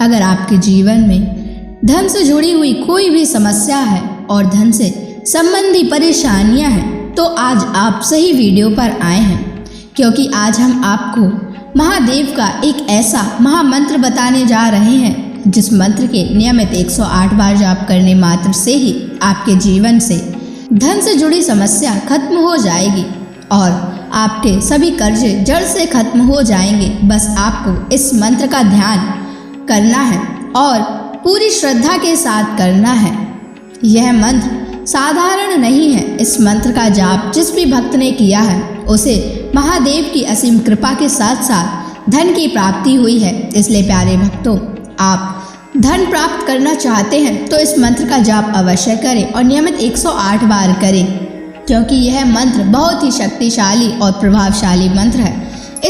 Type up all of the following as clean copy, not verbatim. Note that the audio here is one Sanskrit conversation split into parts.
अगर आपके जीवन में धन से जुड़ी हुई कोई भी समस्या है और धन से संबंधी परेशानियां हैं तो आज आप सही वीडियो पर आए हैं, क्योंकि आज हम आपको महादेव का एक ऐसा महामंत्र बताने जा रहे हैं जिस मंत्र के नियमित 108 बार जाप करने मात्र से ही आपके जीवन से धन से जुड़ी समस्या खत्म हो जाएगी और आपके सभी कर्जे जड़ से खत्म हो जाएंगे। बस आपको इस मंत्र का ध्यान करना है और पूरी श्रद्धा के साथ करना है। यह मंत्र साधारण नहीं है। इस मंत्र का जाप जिस भी भक्त ने किया है उसे महादेव की असीम कृपा के साथ साथ धन की प्राप्ति हुई है। इसलिए प्यारे भक्तों, आप धन प्राप्त करना चाहते हैं तो इस मंत्र का जाप अवश्य करें और नियमित 108 बार करें, क्योंकि यह मंत्र बहुत ही शक्तिशाली और प्रभावशाली मंत्र है।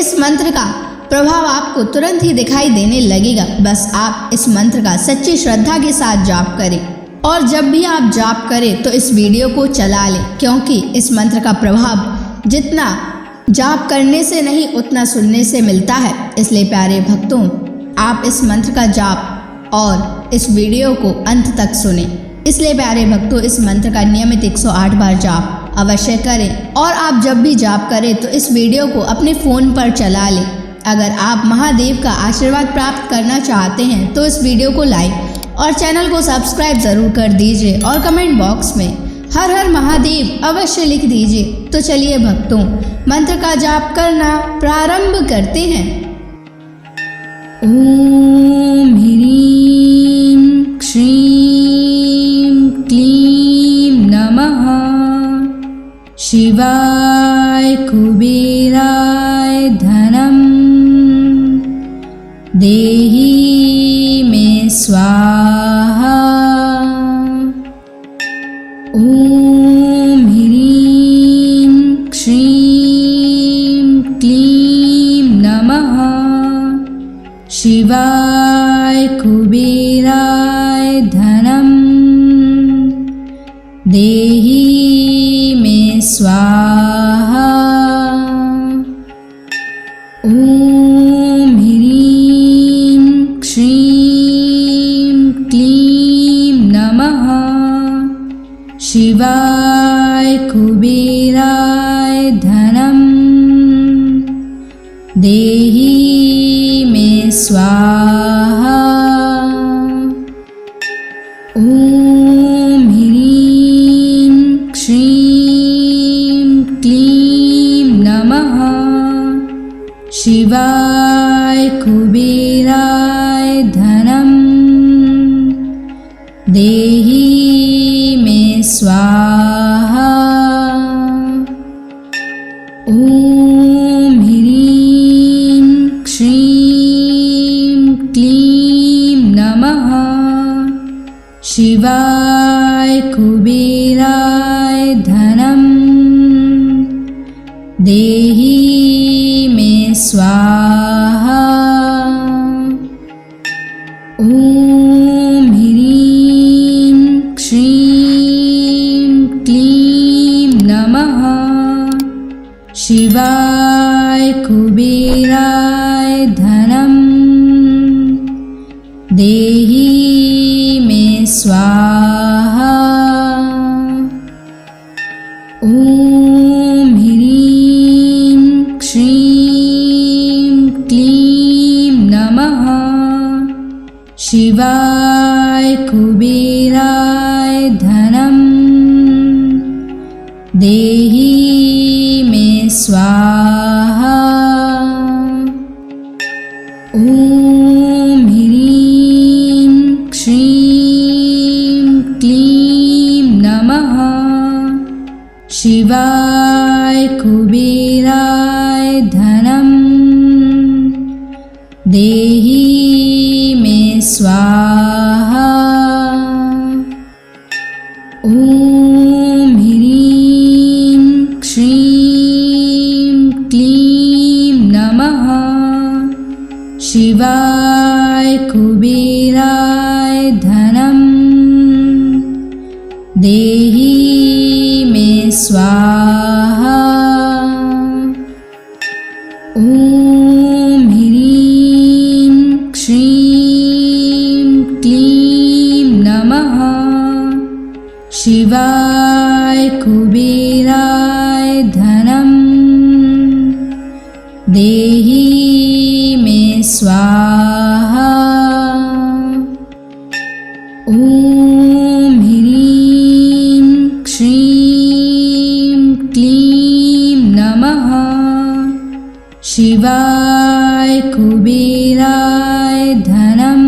इस मंत्र का प्रभाव आपको तुरंत ही दिखाई देने लगेगा। बस आप इस मंत्र का सच्ची श्रद्धा के साथ जाप करें और जब भी आप जाप करें तो इस वीडियो को चला लें, क्योंकि इस मंत्र का प्रभाव जितना जाप करने से नहीं उतना सुनने से मिलता है। इसलिए प्यारे भक्तों, आप इस मंत्र का जाप और इस वीडियो को अंत तक सुने। इसलिए प्यारे भक्तों, इस मंत्र का नियमित 108 बार जाप अवश्य करें और आप जब भी जाप करें तो इस वीडियो को अपने फ़ोन पर चला लें। अगर आप महादेव का आशीर्वाद प्राप्त करना चाहते हैं तो इस वीडियो को लाइक और चैनल को सब्सक्राइब ज़रूर कर दीजिए और कमेंट बॉक्स में हर हर महादेव अवश्य लिख दीजिए। तो चलिए भक्तों, मंत्र का जाप करना प्रारंभ करते हैं। ओम ह्रीं श्रीं क्लीं नमः शिवाय कुबेराय धनम देहि मे स्वाहा। ओम ह्रीं श्रीं क्लीं नमः शिवाय कुबेराय धनम देहि मे स्वाहा। ओम ह्रीं श्रीं क्लीं नमः शिवाय कुबेराय धनम देहि मे स्वाहा। ओम ह्रीं श्रीं क्लीं नमः शिवाय कुबेराय धनम देहि मे स्वाहा। ओम ह्रीं श्रीं क्लीं नमः शिवाय कुबेराय धनम देहि मे स्वाहा। ओम ह्रीं श्रीं क्लीं नमः शिवाय कुबेराय धनम देहि मे स्वाहा। ओम ह्रीं श्रीं क्लीं नमः शिवाय कुबेराय धनम देहि मे स्वाहा। ओम ह्रीं श्रीं क्लीं नमः शिवाय कुबेराय धनम देहि मे स्वाहा। ओम ह्रीं श्रीं क्लीं नमः शिवाय कुबेराय धनम देहि मे स्वाहा। ओम ह्रीं श्रीं कुबेराय धनं देहि मे स्वाहा। ॐ ह्रीं श्रीं क्लीं नमः शिवाय कुबेराय धनं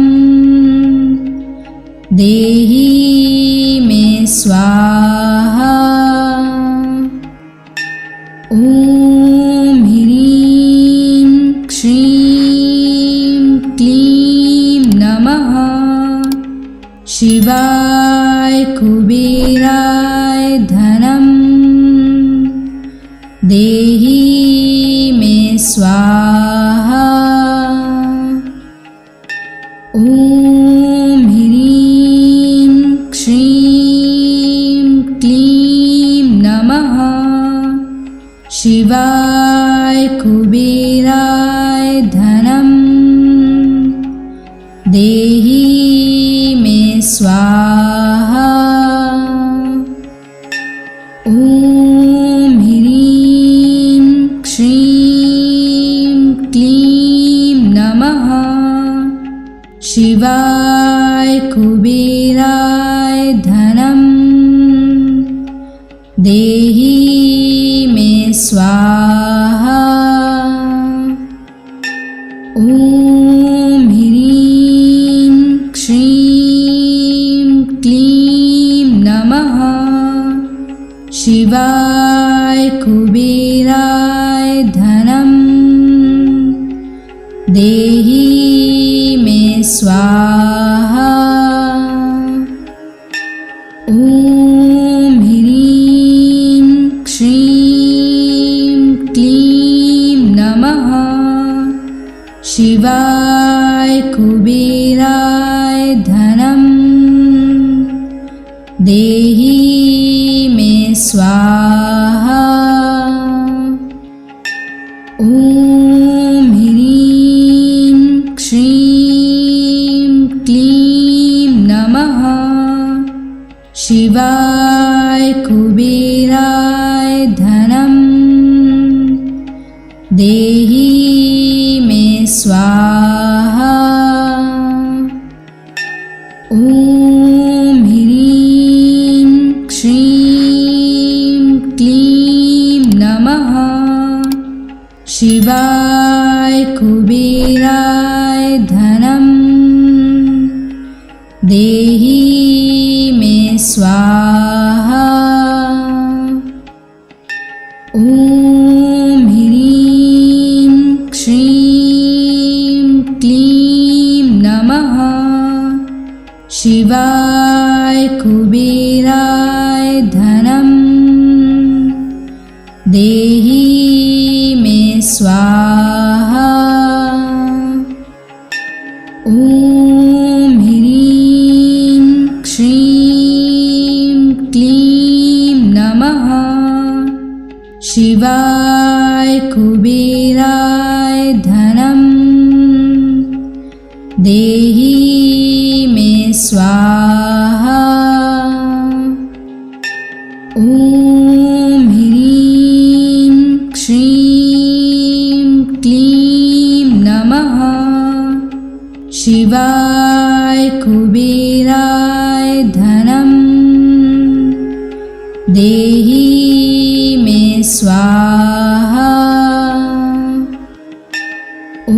देहि मे स्वाहा। ॐ ह्रीं श्रीं क्लीं नमः शिवाय कुबेराय धनं देहि मे स्वाहा। ॐ ह्रीं श्रीं क्लीं नमः शिवाय कुबेराय धनं देहि मे स्वाहा। ॐ ह्रीं श्रीं क्लीं नमः शिवाय कुबेराय धनं देहि मे स्वाहा। ॐ ह्रीं श्रीं क्लीं नमः शिवाय कुबेराय धनं देहि मे स्वाहा। ॐ ह्रीं श्रीं क्लीं नमः शिवाय कुबेराय धनं देहि मे स्वाहा। ॐ ह्रीं श्रीं क्लीं नमः शिवाय कुबेराय धनं देहि मे स्वाहा। ॐ ह्रीं श्रीं क्लीं नमः शिवाय कुबेराय धनं देहि मे स्वाहा। ॐ ह्रीं श्रीं क्लीं नमः शिवाय कुबेराय धनं देहि मे स्वाहा। ॐ ह्रीं श्रीं क्लीं नमः शिवाय कुबेराय धनं देहि मे स्वाहा। ॐ ह्रीं श्रीं क्लीं नमः शिवाय कुबेराय धनं देहि मे स्वाहा। ॐ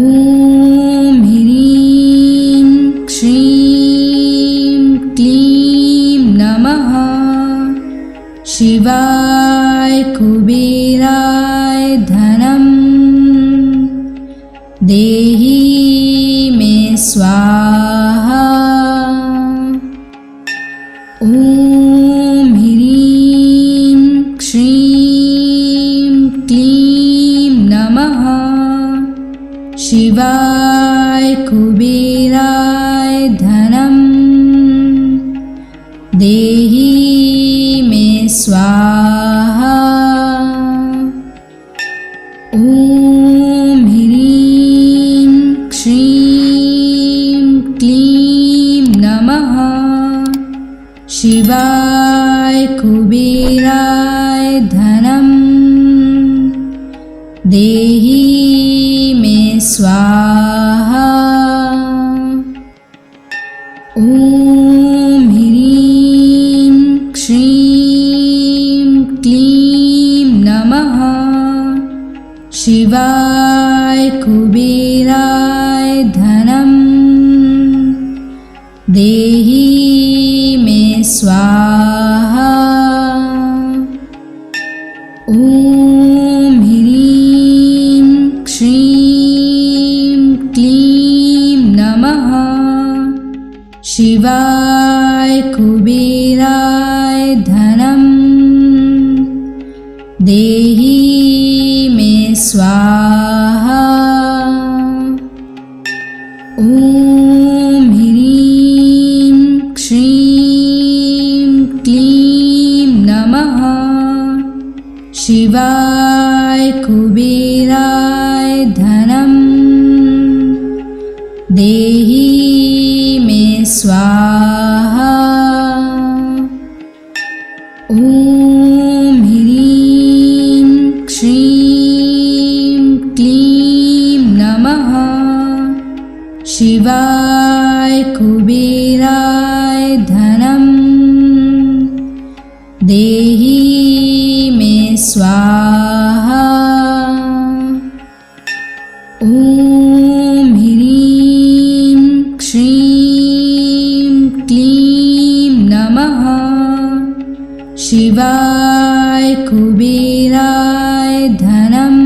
ह्रीं श्रीं क्लीं नमः शिवाय कुबेराय धनं देहि मे स्वाहा। ॐ ह्रीं श्रीं क्लीं नमः शिवाय कुबेराय धनं देहि मे स्वाहा। ॐ ह्रीं श्रीं क्लीं नमः शिवाय कुबेराय धनं देहि मे स्वाहा। ॐ ह्रीं श्रीं क्लीं नमः शिवाय कुबेराय धनं देहि मे स्वाहा। ॐ ह्रीं श्रीं क्लीं नमः शिवाय कुबेराय धनं देहि मे स्वाहा। ॐ ह्रीं श्रीं क्लीं नमः शिवाय कुबेराय धनं देहि मे स्वाहा। ॐ ह्रीं श्रीं क्लीं नमः शिवाय कुबेराय धनं देहि मे स्वाहा। ॐ ह्रीं श्रीं क्लीं नमः शिवाय कुबेराय धनं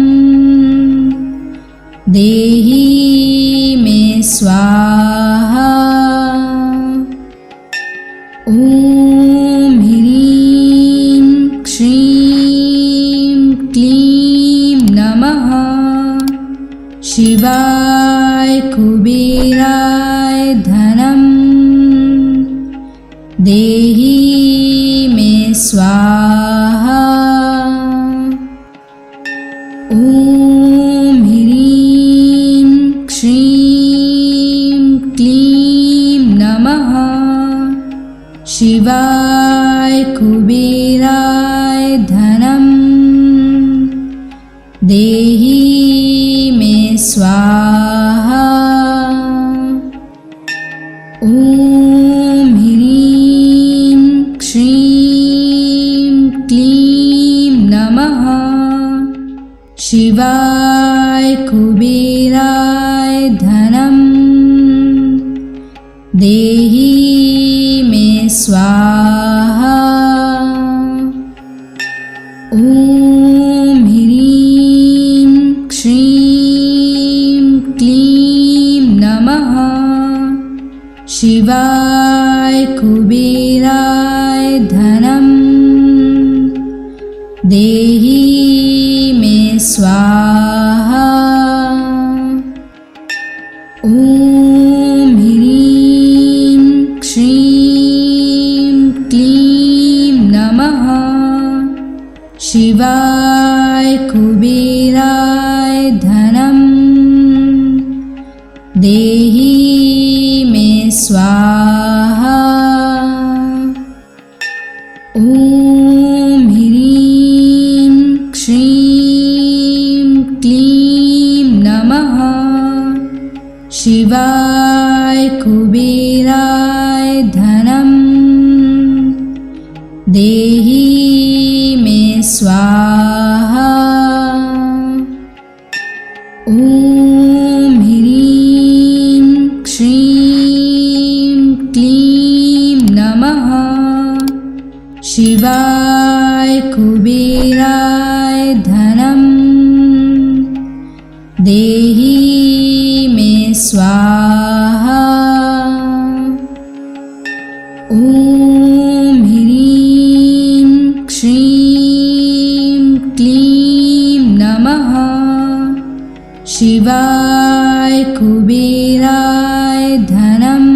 देहि मे स्वाहा। ॐ ह्रीं श्रीं क्लीं नमः शिवाय कुबेराय धनं देहि मे स्वाहा। ॐ ह्रीं श्रीं क्लीं नमः शिवाय कुबेराय धनं देहि मे स्वाहा। ॐ ह्रीं श्रीं क्लीं नमः शिवाय कुबेराय धनं देहि मे स्वाहा। ॐ ह्रीं श्रीं क्लीं नमः शिवाय कुबेराय धनं देहि मे स्वाहा। ॐ ह्रीं श्रीं क्लीं नमः शिवाय कुबेराय धनं देहि मे स्वाहा। ॐ ह्रीं श्रीं क्लीं नमः शिवाय कुबेराय धनं देहि मे स्वाहा। ॐ ह्रीं श्रीं क्लीं नमः शिवाय कुबेराय धनं देहि मे स्वाहा। ॐ ह्रीं श्रीं क्लीं नमः शिवाय कुबेराय धनं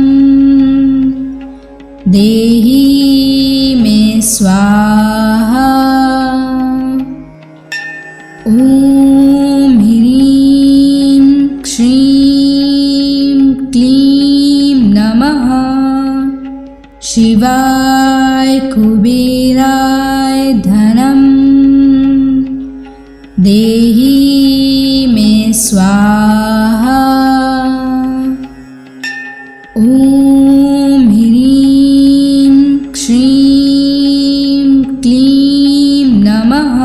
देहि मे स्वाहा। ॐ ह्रीं श्रीं क्लीं नमः शिवाय कुबेराय धनं देहि मे स्वाहा। ॐ ह्रीं श्रीं क्लीं नमः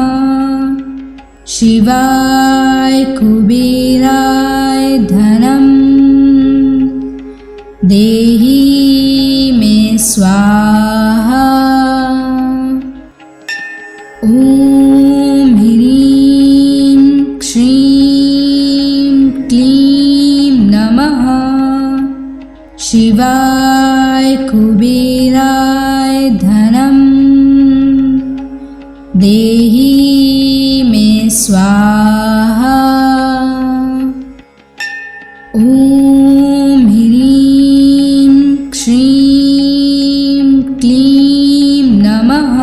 शिवाय कुबेराय धनं देहि मे स्वाहा। ॐ ह्रीं श्रीं क्लीं नमः शिवाय कुबेराय धनं देहि मे स्वाहा। ॐ ह्रीं श्रीं क्लीं नमः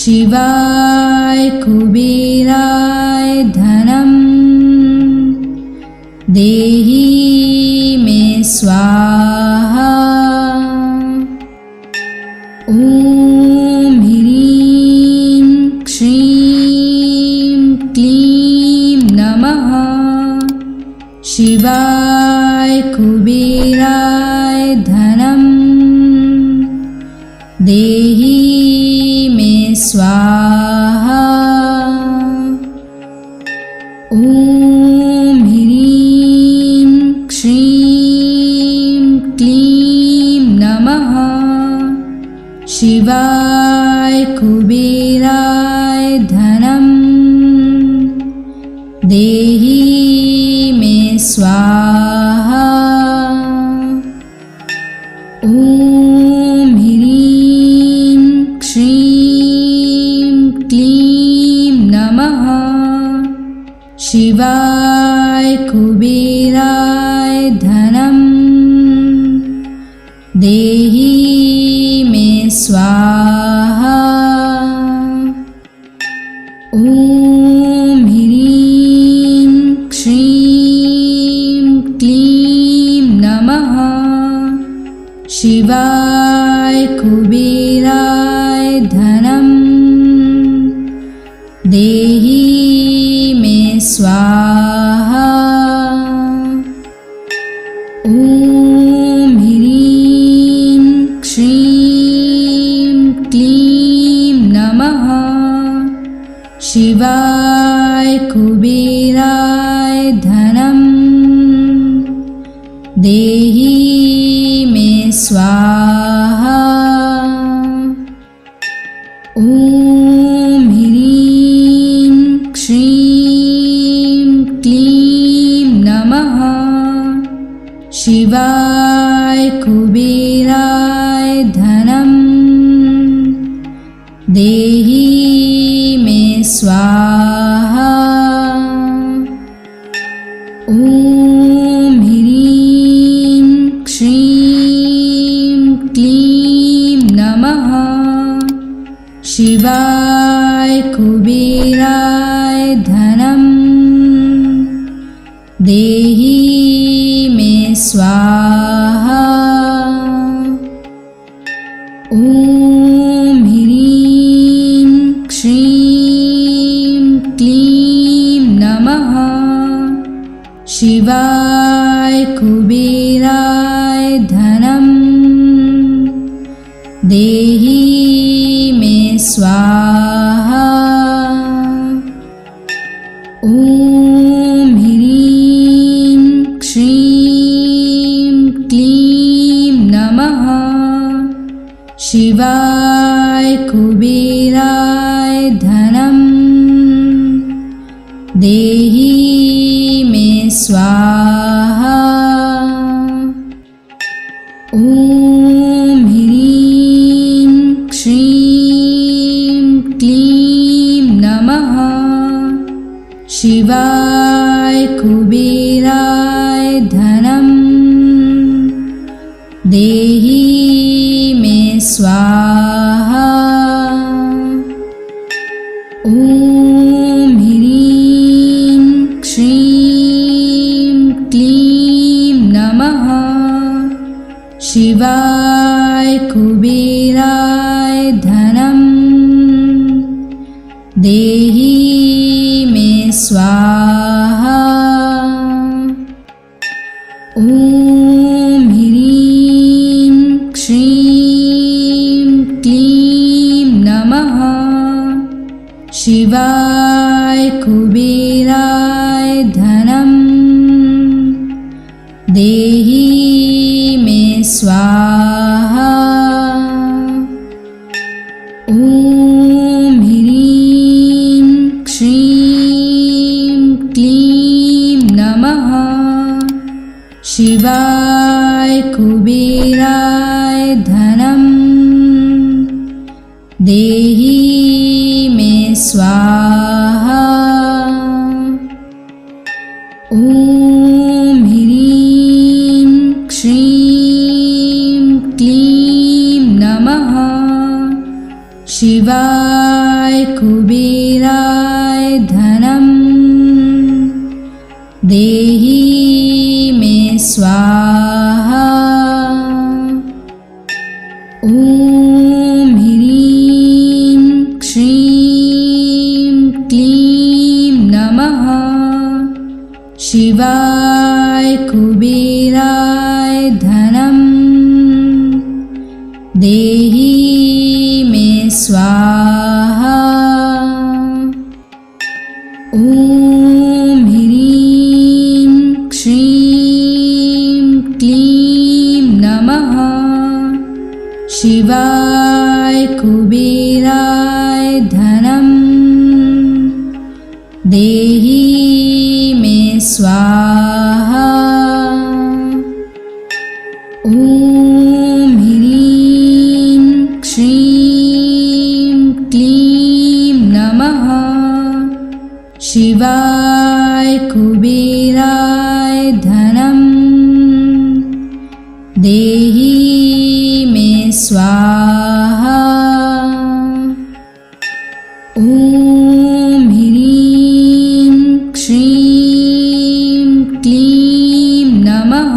शिवाय कुबेराय धनं देहि मे स्वाहा। ॐ ह्रीं श्रीं क्लीं नमः शिवाय कुबेराय धनं देहि मे स्वाहा। ॐ ह्रीं श्रीं क्लीं नमः शिवाय कुबेराय धनं देहि मे स्वाहा। ॐ ह्रीं श्रीं क्लीं नमः शिवाय कुबेराय धनं देहि मे स्वाहा। ॐ ह्रीं श्रीं क्लीं नमः शिवाय कुबेराय धनं देहि मे स्वाहा। ॐ ह्रीं श्रीं क्लीं नमः शिवाय कुबेराय धनं देहि मे स्वाहा। ॐ ह्रीं श्रीं क्लीं नमः शिवाय कुबेराय धनं देहि मे स्वाहा। ॐ ह्रीं श्रीं क्लीं नमः शिवाय कुबेराय धनं देहि मे स्वाहा। ॐ ह्रीं श्रीं क्लीं नमः शिवाय कुबेराय धनं देहि मे स्वाहा। ॐ ह्रीं श्रीं क्लीं नमः शिवाय कुबेराय धनं देहि मे स्वाहा। ॐ ह्रीं श्रीं क्लीं नमः शिवाय कुबेराय धनं देहि मे स्वाहा। ॐ ह्रीं श्रीं क्लीं नमः शिवाय कुबेराय धनं देहि मे स्वाहा। ॐ ह्रीं श्रीं क्लीं नमः शिवाय कुबेराय धनं देहि मे स्वाहा। ॐ ह्रीं श्रीं क्लीं नमः शिवाय कुबेराय धनं देहि मे स्वाहा। ॐ ह्रीं श्रीं क्लीं नमः शिवाय कुबेराय धनं देहि मे स्वाहा। ॐ ह्रीं श्रीं क्लीं नमः शिवाय कुबेराय धनं देहि मे स्वाहा। ॐ ह्रीं श्रीं क्लीं नमः शिवाय कुबेराय धनं देहि मे स्वाहा। ॐ ह्रीं श्रीं क्लीं नमः शिवाय कुबेराय धनं देहि मे स्वाहा। ॐ ह्रीं श्रीं क्लीं नमः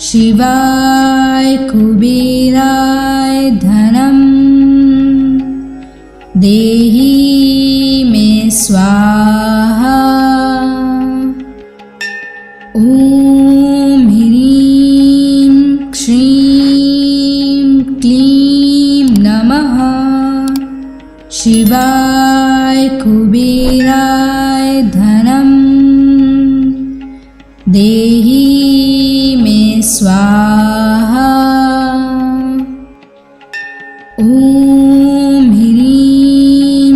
शिवाय कुबेराय धनं देहि मे स्वाहा। ॐ ह्रीं श्रीं क्लीं नमः शिवाय कुबेराय धनं देहि मे स्वाहा। ॐ ह्रीं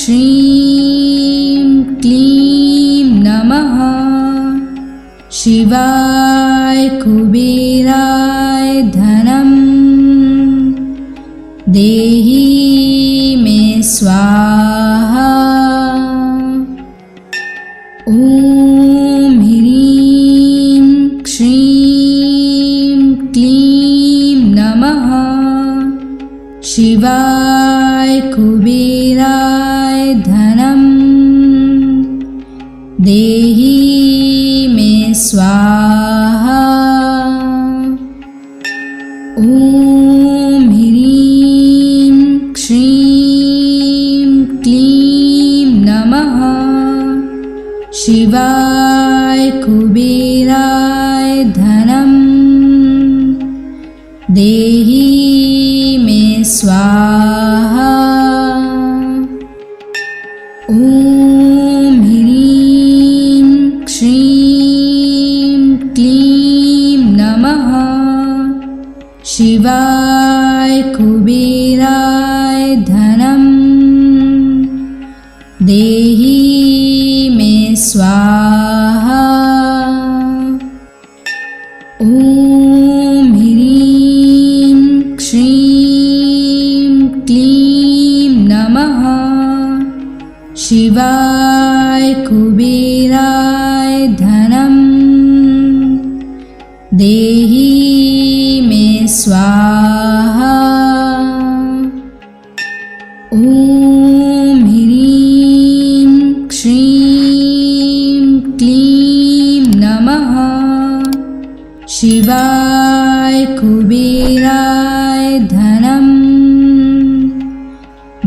श्रीं क्लीं नमः शिवाय कुबेराय धनं देहि मे स्वाहा। ॐ ह्रीं श्रीं क्लीं नमः शिवाय कुबेराय धनं देहि मे स्वाहा। ॐ ह्रीं श्रीं क्लीं नमः शिवाय कुबेराय धनं देहि मे स्वाहा। ॐ ह्रीं श्रीं क्लीं नमः शिवाय कुबेराय धनं देहि मे स्वाहा। ॐ ह्रीं श्रीं क्लीं नमः शिवाय कुबेराय धनं देहि मे स्वाहा। ॐ ह्रीं श्रीं क्लीं नमः शिवाय कुबेराय धनं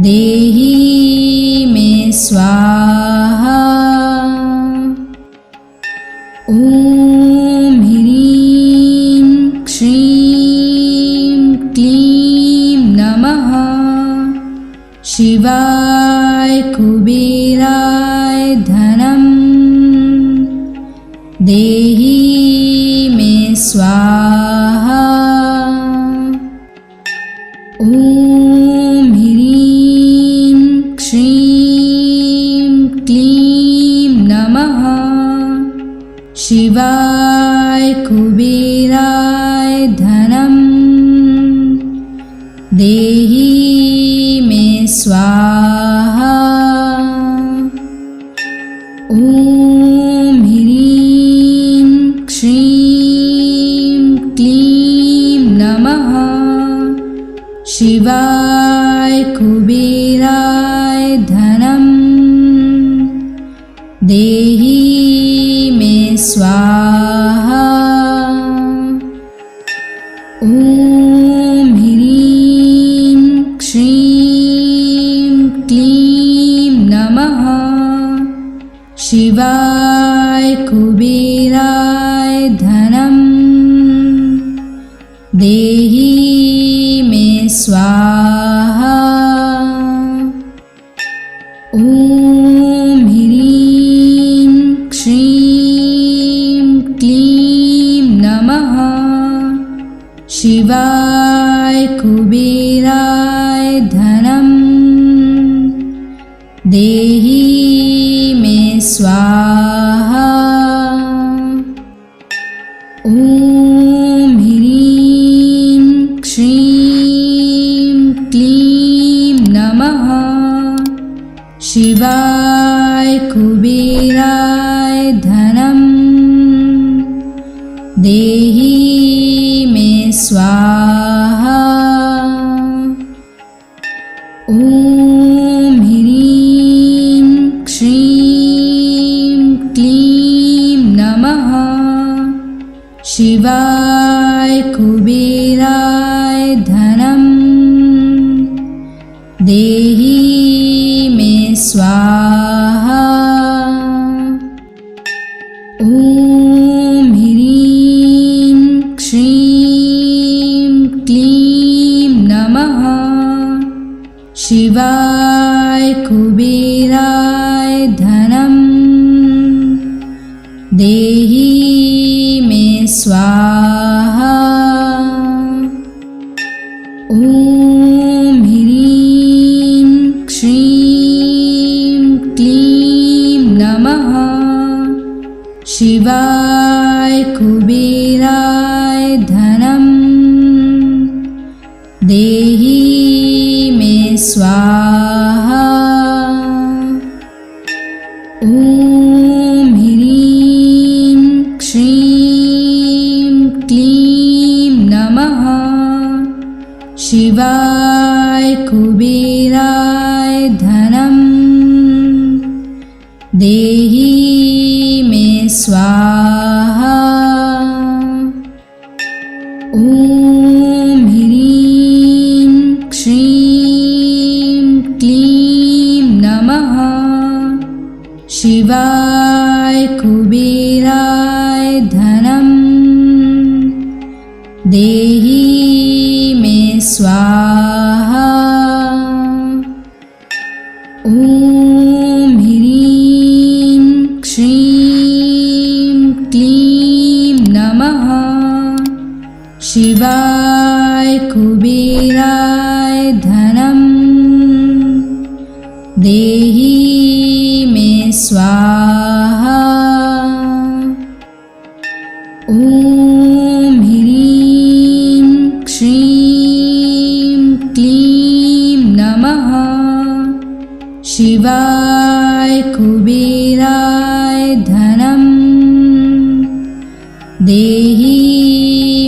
देहि देहि मे स्वाहा। ॐ ह्रीं श्रीं क्लीं नमः शिवाय कुबेराय धनं देहि मे स्वाहा। ॐ ह्रीं श्रीं क्लीं नमः शिवाय कुबेराय धनं देहि मे स्वाहा। ॐ ह्रीं श्रीं क्लीं नमः शिवाय कुबेराय धनं देहि मे स्वाहा। ॐ ह्रीं श्रीं क्लीं नमः शिवाय कुबेराय धनं देहि मे स्वाहा। ॐ ह्रीं श्रीं क्लीं नमः शिवाय कुबेराय धनं देहि मे स्वाहा। ॐ ह्रीं श्रीं क्लीं नमः शिवाय कुबेराय धनं देहि मे स्वाहा। ॐ ह्रीं श्रीं क्लीं नमः शिवाय कुबेराय धनं देहि मे स्वाहा। ॐ ह्रीं श्रीं क्लीं नमः शिवाय कुबेराय धनं देहि मे स्वाहा। ॐ ह्रीं श्रीं क्लीं नमः शिवाय कुबेराय धनं देहि मे स्वाहा। ॐ ह्रीं श्रीं क्लीं नमः शिवाय कुबेराय धनं देहि मे स्वाहा। ॐ ह्रीं श्रीं क्लीं नमः शिवाय कुबेराय धनं देहि मे स्वाहा। ॐ ह्रीं श्रीं क्लीं नमः शिवाय कुबेराय धनं देहि मे स्वाहा। ॐ ह्रीं श्रीं क्लीं नमः शिवाय कुबेराय धनं देहि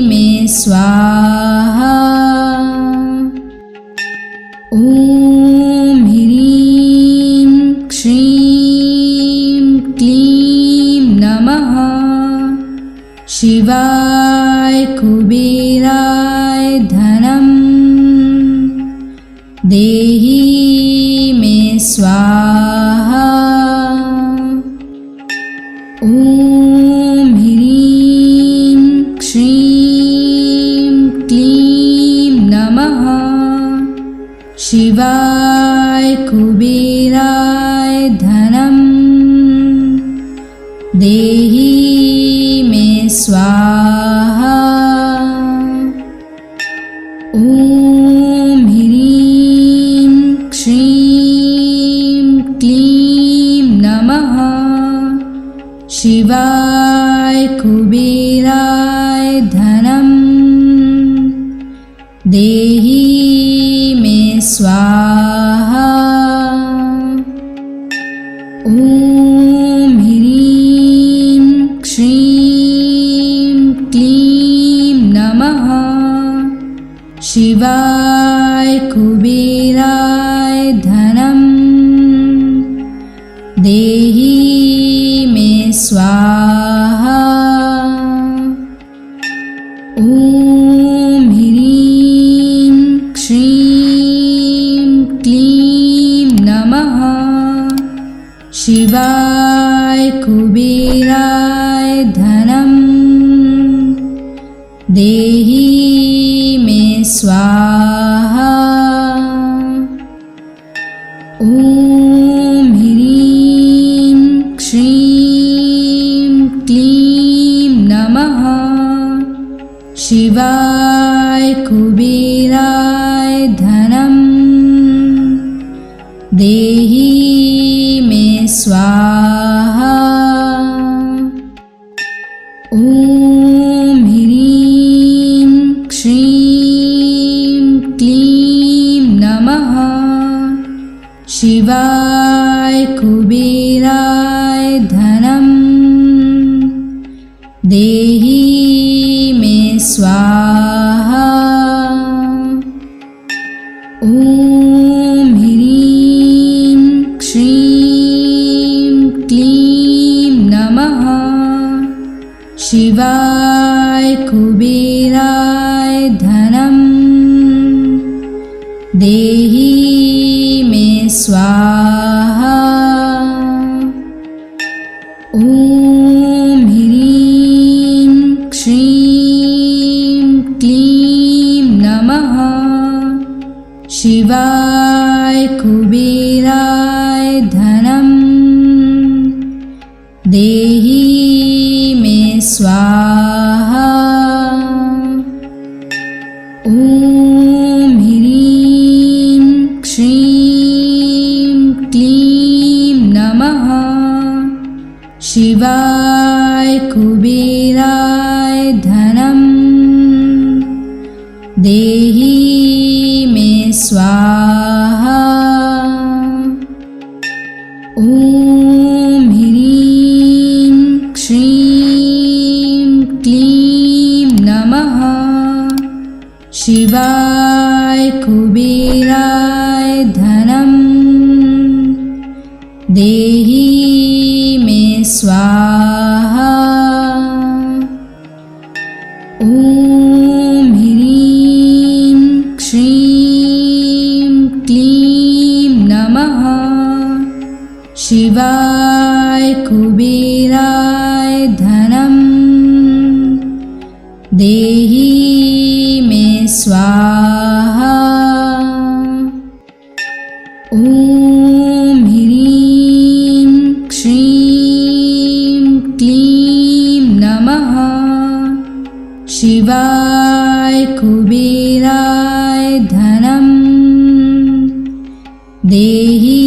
मे स्वाहा। ॐ ह्रीं श्रीं क्लीं नमः शिवाय कुबेराय धनं देहि मे स्वाहा। ॐ ह्रीं श्रीं क्लीं नमः शिवाय कुबेराय धनं देहि मे स्वाहा। ॐ ह्रीं श्रीं क्लीं नमः शिवाय कुबेराय धनं देहि मे स्वाहा। ॐ ह्रीं श्रीं क्लीं नमः शिवाय कुबेराय धनं देहि मे स्वाहा। ॐ ह्रीं श्रीं क्लीं नमः शिवाय कुबेराय धनं देहि मे स्वाहा। ॐ ह्रीं श्रीं क्लीं नमः शिवाय कुबेराय धनं देहि मे स्वाहा। ॐ ह्रीं श्रीं क्लीं नमः शिवाय कुबेराय धनं देहि मे स्वाहा। ॐ ह्रीं श्रीं क्लीं नमः शिवाय कुबेराय धनं देहि मे स्वाहा। ॐ ह्रीं श्रीं क्लीं नमः शिवाय कुबेराय धनं देहि मे स्वाहा। ॐ ह्रीं श्रीं क्लीं नमः शिवाय कुबेराय धनं देहि मे स्वाहा। ॐ ह्रीं श्रीं क्लीं नमः शिवाय कुबेराय धनं देहि मे स्वाहा। ॐ ह्रीं श्रीं क्लीं नमः शिवाय कुबेराय धनं देहि मे स्वाहा। ॐ ह्रीं श्रीं क्लीं नमः शिवाय कुबेराय धनं देहि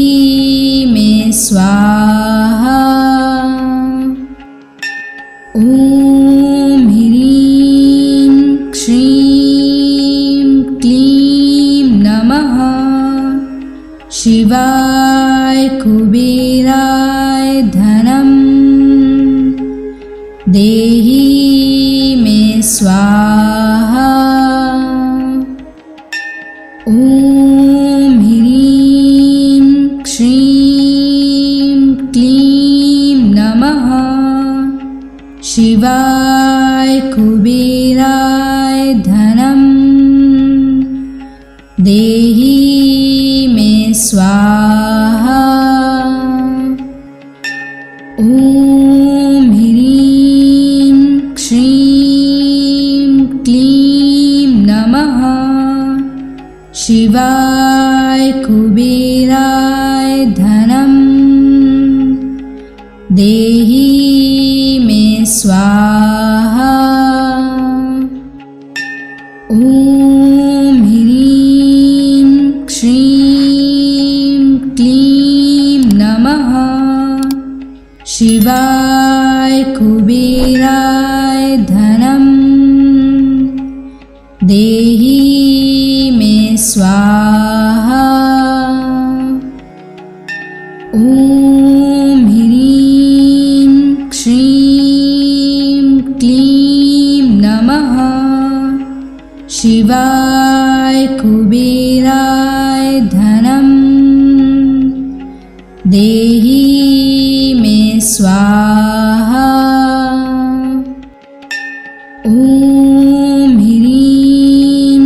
मे स्वाहा। ॐ ह्रीं श्रीं क्लीं नमः शिवाय कुबेराय धनं देहि मे स्वाहा। ॐ ह्रीं श्रीं क्लीं नमः शिवाय कुबेराय धनं देहि मे स्वाहा। देहि मे स्वाहा। ॐ ह्रीं श्रीं क्लीं नमः शिवाय कुबेराय धनं देहि मे स्वाहा। ॐ ह्रीं श्रीं क्लीं नमः शिवाय कुबेराय धनं देहि मे स्वाहा। ॐ ह्रीं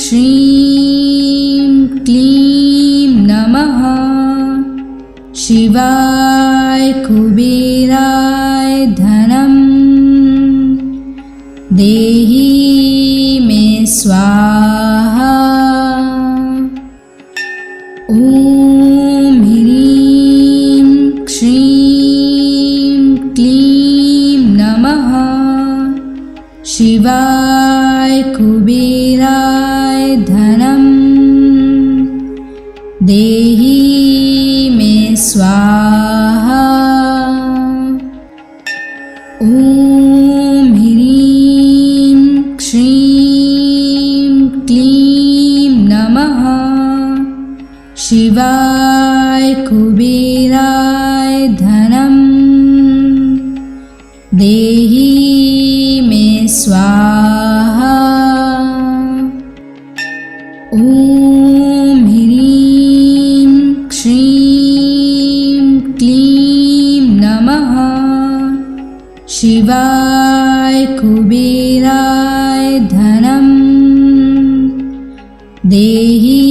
श्रीं क्लीं नमः शिवाय कुबेराय धनं देहि मे स्वाहा। ॐ ह्रीं श्रीं क्लीं नमः शिवाय कुबेराय धनं देहि मे स्वाहा। ॐ ह्रीं श्रीं क्लीं नमः शिवाय कुबेराय धनं देहि मे स्वाहा। ॐ ह्रीं श्रीं क्लीं नमः शिवाय कुबेराय धनं देहि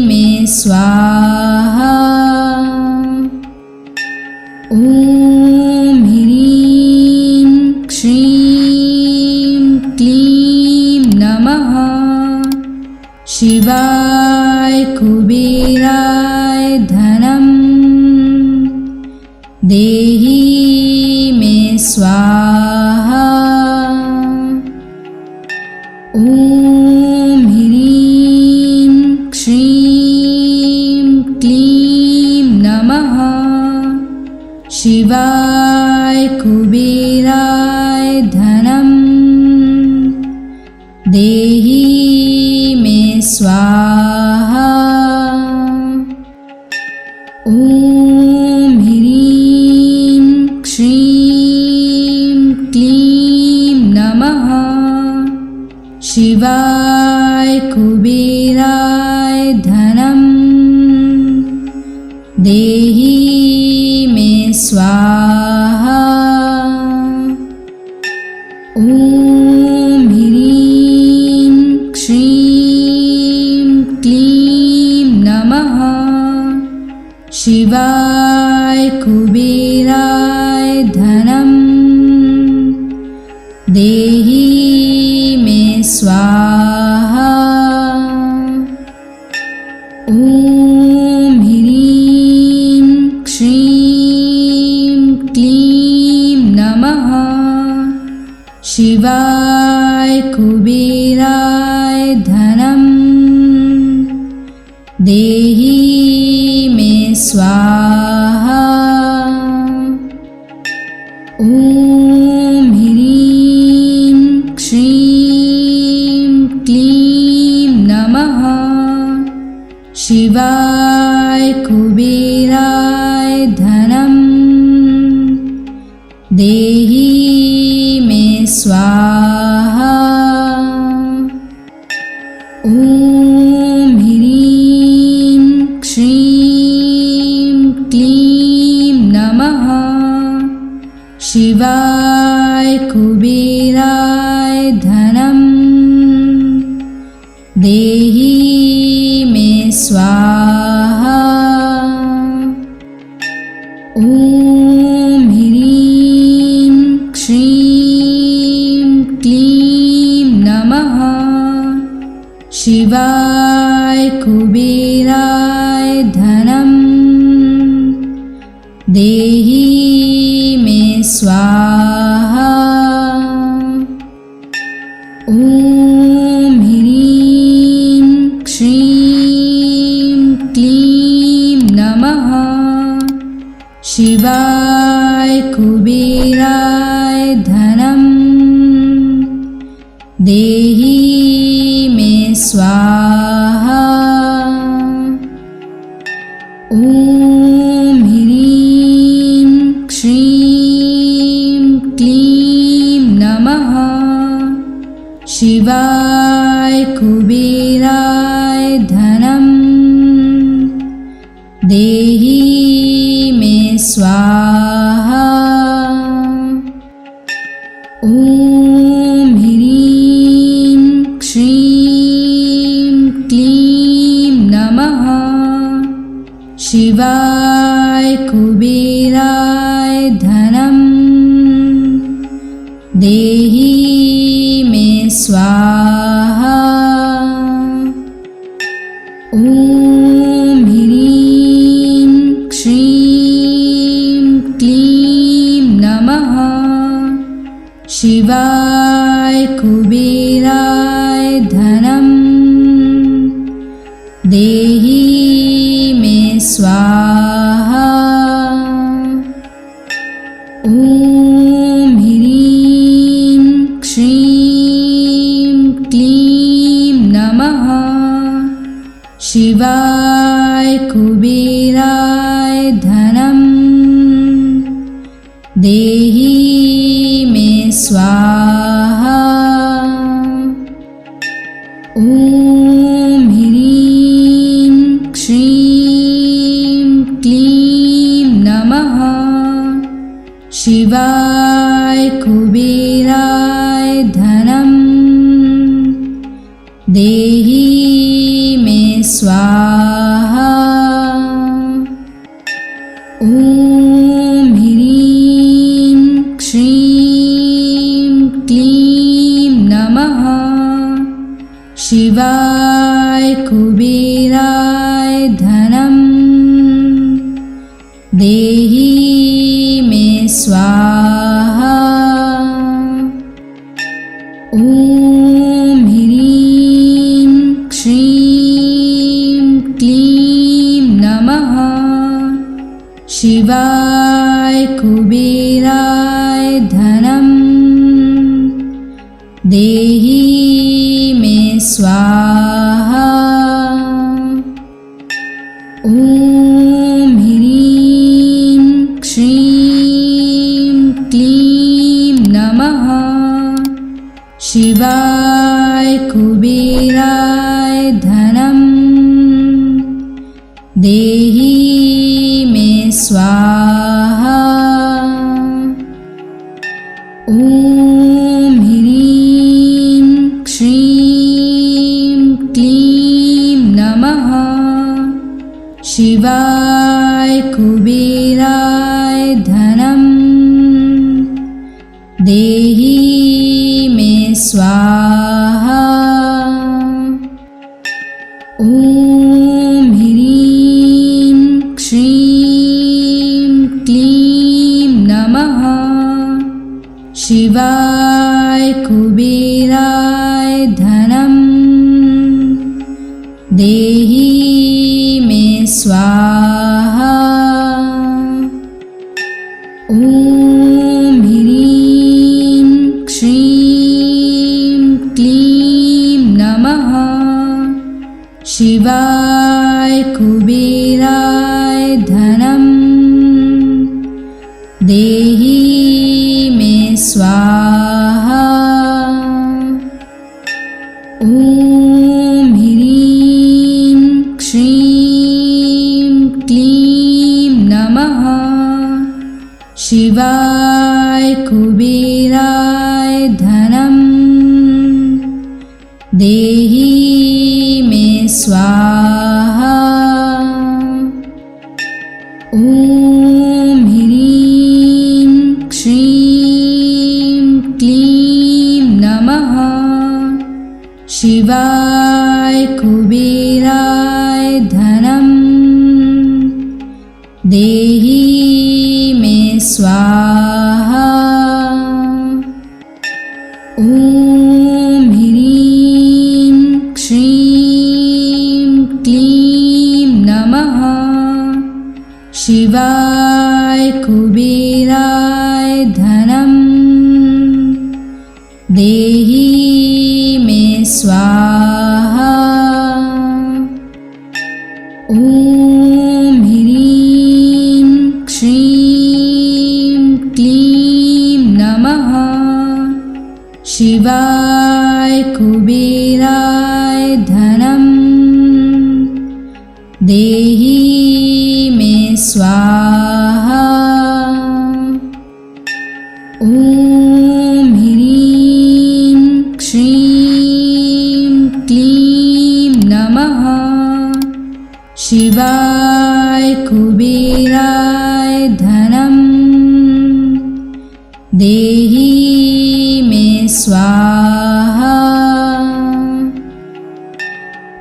मे स्वाहा। ॐ ह्रीं श्रीं क्लीं नमः शिवाय कुबेराय धनं देहि मे स्वाहा। ॐ ह्रीं श्रीं क्लीं नमः शिवाय कुबेराय धनं देहि मे स्वाहा। ॐ ह्रीं श्रीं क्लीं नमः शिवाय कुबेराय धनं देहि मे स्वाहा। ॐ ह्रीं श्रीं क्लीं नमः शिवाय कुबेराय धनं देहि मे स्वाहा। ॐ ह्रीं श्रीं क्लीं नमः शिवाय कुबेराय धनं देहि मे स्वाहा। ॐ ह्रीं श्रीं क्लीं नमः शिवाय कुबेराय धनं देहि मे स्वाहा। ॐ ह्रीं श्रीं क्लीं नमः शिवाय कुबेराय धनं देहि मे स्वाहा। ॐ ह्रीं श्रीं क्लीं नमः शिवाय कुबेराय धनं देहि मे स्वाहा। ॐ ह्रीं श्रीं क्लीं नमः शिवाय कुबेराय धनं देहि मे स्वाहा। ॐ ह्रीं श्रीं क्लीं नमः शिवाय कुबेराय धनं देहि मे स्वाहा। ॐ ह्रीं श्रीं क्लीं नमः शिवाय कुबेराय धनं देहि मे स्वाहा। ॐ ह्रीं श्रीं क्लीं नमः शिवाय कुबेराय धनं देहि मे स्वाहा। ॐ ह्रीं श्रीं क्लीं नमः शिवाय कुबेराय धनं देहि मे स्वाहा। ॐ ह्रीं श्रीं क्लीं नमः शिवाय कुबेराय धनं देहि मे स्वाहा। ॐ ह्रीं श्रीं क्लीं नमः शिवाय कुबेराय धनं देहि मे स्वाहा। ॐ ह्रीं श्रीं क्लीं नमः शिवाय कुबेराय धनं देहि मे स्वाहा। ॐ ह्रीं श्रीं क्लीं नमः शिवाय कुबेराय धनं देहि मे स्वाहा। ॐ ह्रीं श्रीं क्लीं नमः शिवाय कुबेराय धनं देहि मे स्वाहा। ॐ ह्रीं श्रीं क्लीं नमः शिवाय कुबेराय धनं देहि मे स्वाहा। ॐ ह्रीं श्रीं क्लीं नमः शिवाय कुबेराय धनं देहि मे स्वाहा। ॐ ह्रीं श्रीं क्लीं नमः शिवाय कुबेराय धनं देहि मे स्वाहा। ॐ ह्रीं श्रीं क्लीं नमः शिवाय कुबेराय धनं देहि मे स्वाहा। ॐ ह्रीं श्रीं क्लीं नमः शिवाय कुबेराय धनं देहि मे स्वाहा। ॐ ह्रीं श्रीं क्लीं नमः शिवाय कुबेराय धनं देहि मे स्वाहा। ॐ ह्रीं श्रीं क्लीं नमः शिवाय कुबेराय धनं देहि मे स्वाहा।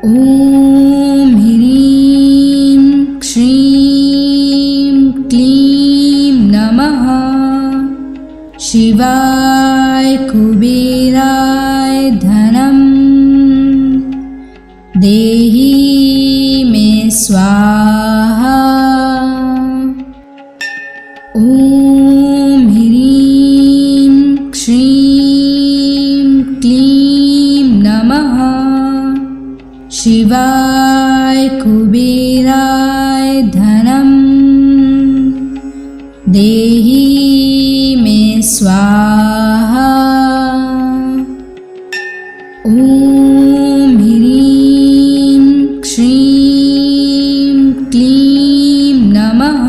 ॐ ह्रीं श्रीं क्लीं नमः शिवाय कुबेराय धनं देहि मे स्वाहा। ॐ ह्रीं श्रीं क्लीं नमः शिवाय कुबेराय धनं देहि मे स्वाहा। ॐ ह्रीं श्रीं क्लीं नमः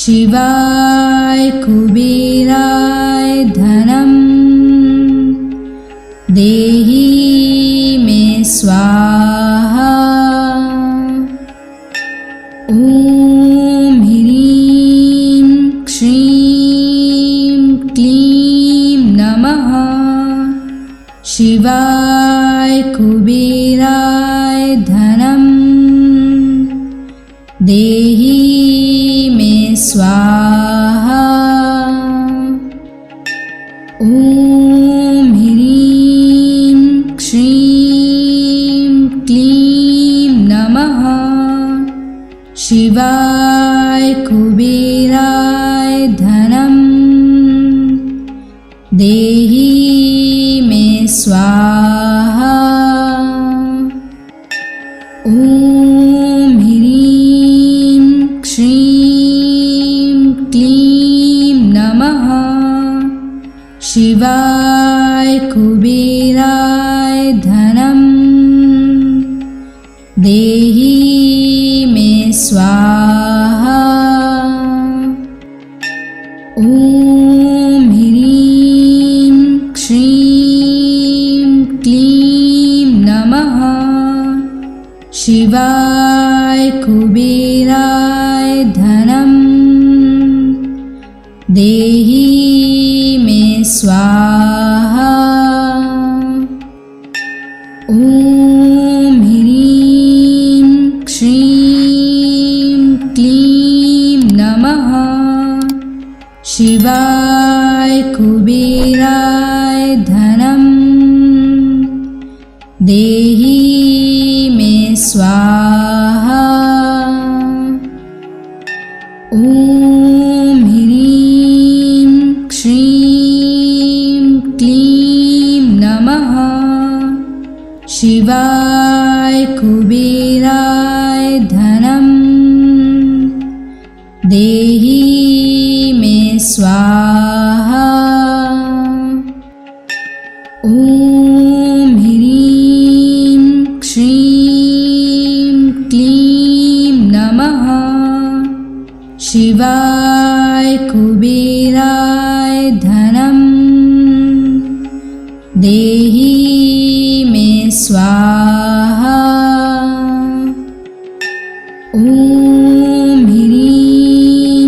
शिवाय कुबेराय धनं देहि मे स्वाहा। ॐ ह्रीं श्रीं क्लीं नमः शिवाय कुबेराय धनं देहि मे स्वाहा। ॐ ह्रीं श्रीं क्लीं नमः शिवाय कुबेराय धनं देहि मे स्वाहा। ॐ ह्रीं श्रीं क्लीं नमः शिवाय कुबेराय धनं देहि मे स्वाहा। ॐ ह्रीं श्रीं क्लीं नमः शिवाय कुबेराय धनं देहि मे स्वाहा। ॐ ह्रीं श्रीं क्लीं नमः शिवाय कुबेराय धनं देहि मे स्वाहा। ॐ ह्रीं श्रीं क्लीं नमः शिवाय कुबेराय धनं देहि मे स्वाहा। ॐ ह्रीं श्रीं क्लीं नमः शिवाय कुबेराय धनं देहि मे स्वाहा। ॐ ह्रीं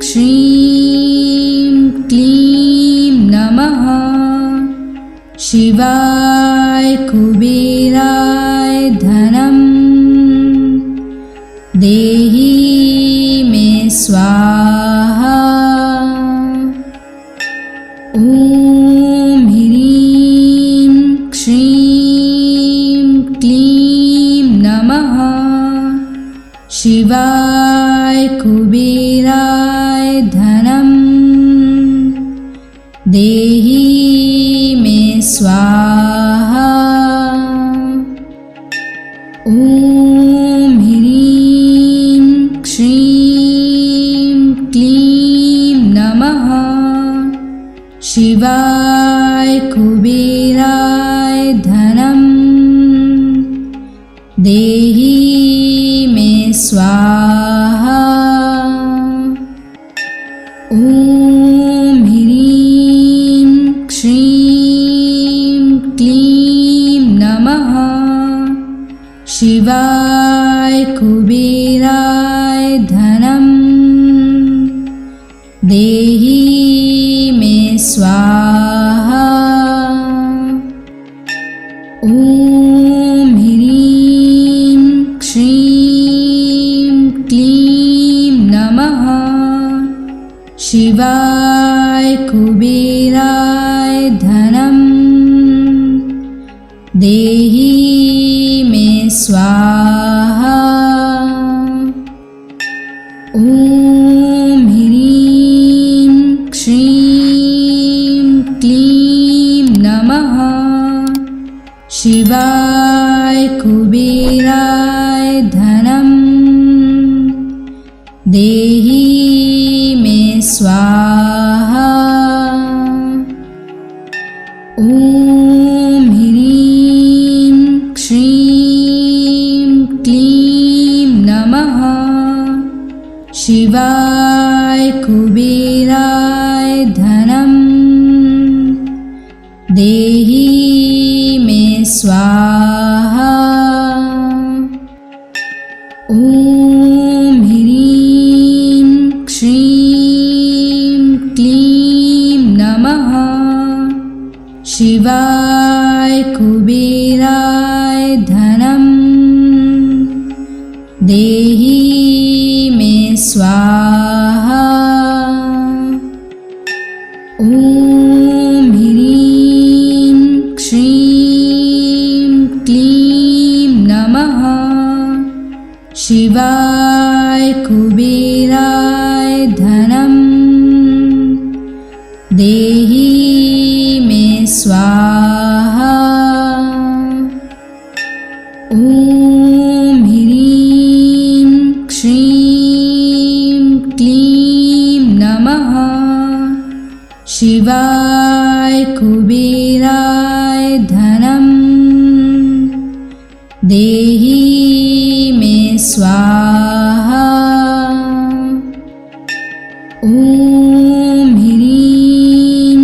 श्रीं क्लीं नमः शिवाय कुबेराय धनं देहि कुबेराय धनं देहि मे स्वाहा। ॐ ह्रीं श्रीं क्लीं नमः शिवाय कुबेराय धनं देहि मे स्वाहा। ॐ ह्रीं श्रीं क्लीं नमः शिवाय कुबेराय धनं देहि मे स्वाहा। ॐ ह्रीं श्रीं क्लीं नमः शिवाय कुबेराय धनं देहि मे स्वाहा। ॐ ह्रीं श्रीं क्लीं नमः शिवाय कुबेराय धनं देहि मे स्वाहा। ॐ ह्रीं श्रीं क्लीं नमः शिवाय कुबेराय धनं देहि मे स्वाहा। ॐ ह्रीं श्रीं क्लीं नमः शिवाय कुबेराय धनं देहि मे स्वाहा। ॐ ह्रीं श्रीं क्लीं नमः शिवाय कुबेराय धनं देहि मे स्वाहा। ॐ ह्रीं श्रीं क्लीं नमः शिवाय कुबेराय धनं देहि मे स्वाहा। ॐ ह्रीं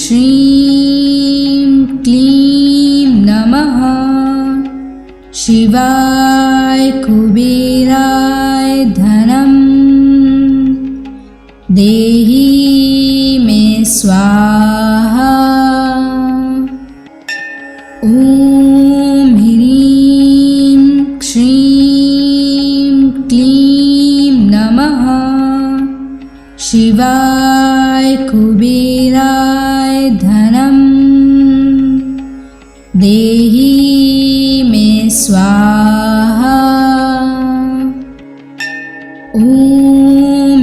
श्रीं क्लीं नमः शिवाय कुबेराय धनं देहि मे स्वाहा। ॐ ह्रीं श्रीं क्लीं नमः शिवाय कुबेराय धनं देहि मे स्वाहा। ॐ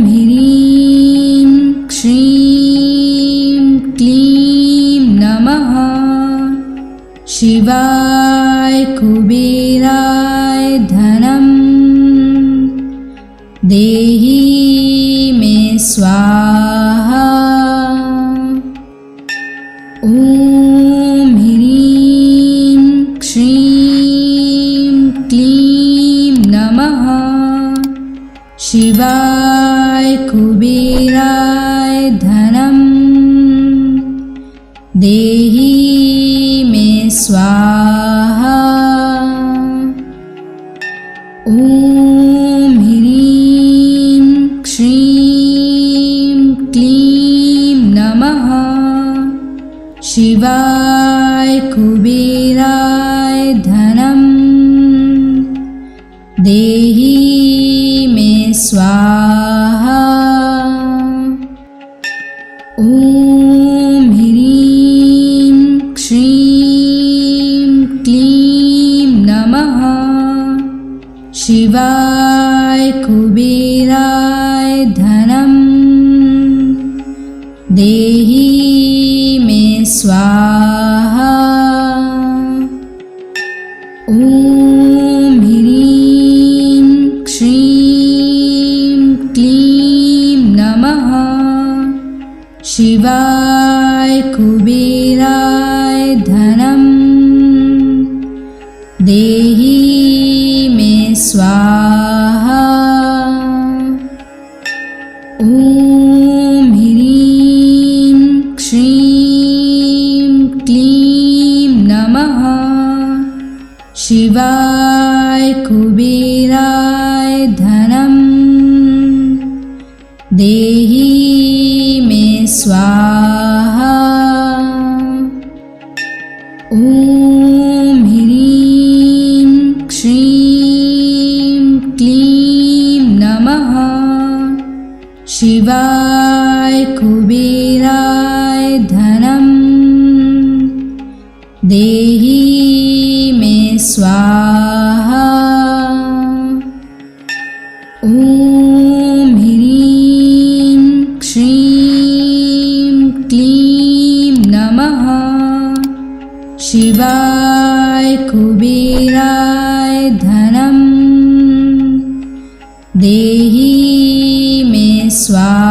ह्रीं श्रीं क्लीं नमः शिवाय कुबेराय धनं देहि मे स्वाहा। ॐ ह्रीं श्रीं क्लीं नमः शिवाय कुबेराय धनं देहि मे स्वाहा। ॐ ह्रीं श्रीं क्लीं नमः शिवाय कुबेराय धनं देहि मे स्वाहा। ॐ ह्रीं श्रीं धनम् देहि मे स्वाहा। ॐ ह्रीं श्रीं क्लीं नमः शिवाय कुबेराय धनम् देहि मे स्वाहा। ॐ ह्रीं श्रीं क्लीं नमः शिवाय कुबेराय धनम् देहि मे स्वाहा। ॐ ह्रीं श्रीं क्लीं नमः शिवाय कुबेराय धनम् देहि मे स्वाहा। ॐ ह्रीं श्रीं क्लीं नमः शिवाय कुबेराय धनम् देहि मे स्वाहा।